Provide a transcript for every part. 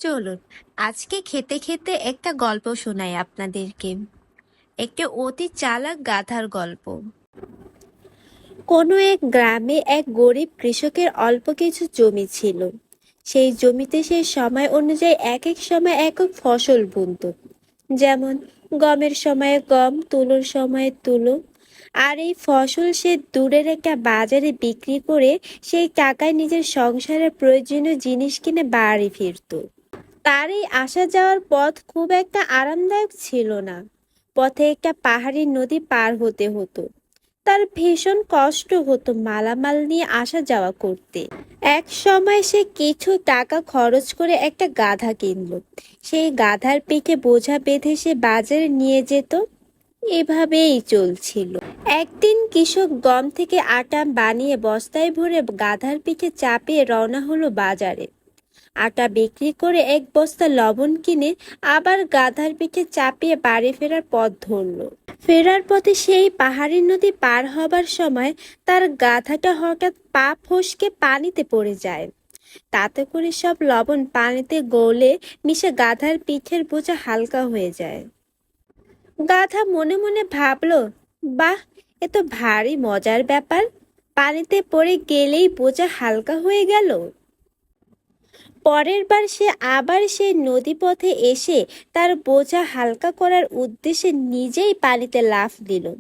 চলুন আজকে খেতে খেতে একটা গল্প শোনাই আপনাদেরকে। একটা অতি চালাক গাধার গল্প। কোনো এক গ্রামে এক গরিব কৃষকের অল্প কিছু জমি ছিল। সেই জমিতে সে সময় অনুযায়ী এক এক সময় এক এক ফসল বুনতো। যেমন গমের সময়ে গম, তুলোর সময়ে তুলো। আর এই ফসল সে দূরের একটা বাজারে বিক্রি করে সেই টাকায় নিজের সংসারের প্রয়োজনীয় জিনিস কিনে বাড়ি ফিরতো। তার এই আসা যাওয়ার পথ খুব একটা আরামদায়ক ছিল না। পথে একটা পাহাড়ি নদী পার হতে হতো। তার ভীষণ কষ্ট হতো মালামাল নিয়ে আসা যাওয়া করতে। এক সময় সে কিছু টাকা খরচ করে একটা গাধা কিনলো। সেই গাধার পিঠে বোঝা বেঁধে সে বাজারে নিয়ে যেত। এভাবেই চলছিল। একদিন কৃষক গম থেকে আটা বানিয়ে বস্তায় ভরে গাধার পিঠে চাপিয়ে রওনা হলো বাজারে। আটা বিক্রি করে এক বস্তা লবণ কিনে আবার গাধার পিঠে চাপিয়ে বাড়ি ফেরার পথ ধরল। ফেরার পথে সেই পাহাড়ি নদী পার হবার সময় তার গাধাটা হঠাৎ পা ফসকে পানিতে পড়ে যায়। তাতে করে সব লবণ পানিতে গলে মিশে গাধার পিঠের বোঝা হালকা হয়ে যায়। গাধা মনে মনে ভাবলো, বাহ, এ তো ভারী মজার ব্যাপার। পানিতে পড়ে গেলেই বোঝা হালকা হয়ে গেল। পরের বার সে আবার সেই নদীপথে এসে তার বোঝা হালকা করার উদ্দেশ্যে নিজেই পানিতে লাফ দিল।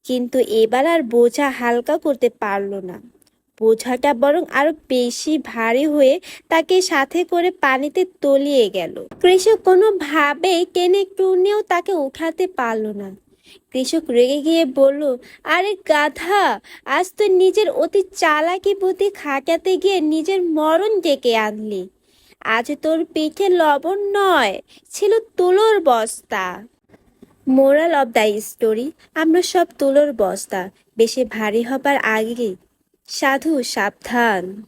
কিন্তু এবার আর বোঝা হালকা করতে পারল না। বোঝাটা বরং আরো বেশি ভারী হয়ে তাকে সাথে করে পানিতে তলিয়ে গেল। কৃষক কোনোভাবেই টেনে টুনেও তাকে উঠাতে পারল না। কৃষক রেগে গিয়ে বলল, আরে গাধা, আজ তুই নিজের অতি চালাকি বুদ্ধি খাটাতে গিয়ে নিজের মরণ ডেকে আনলি। আজ তোর পিঠে লবণ নয়, ছিল তুলোর বস্তা। মোরাল অব দ্য স্টোরি, আমরা সব তুলোর বস্তা। বেশি ভারী হবার আগে সাধু সাবধান।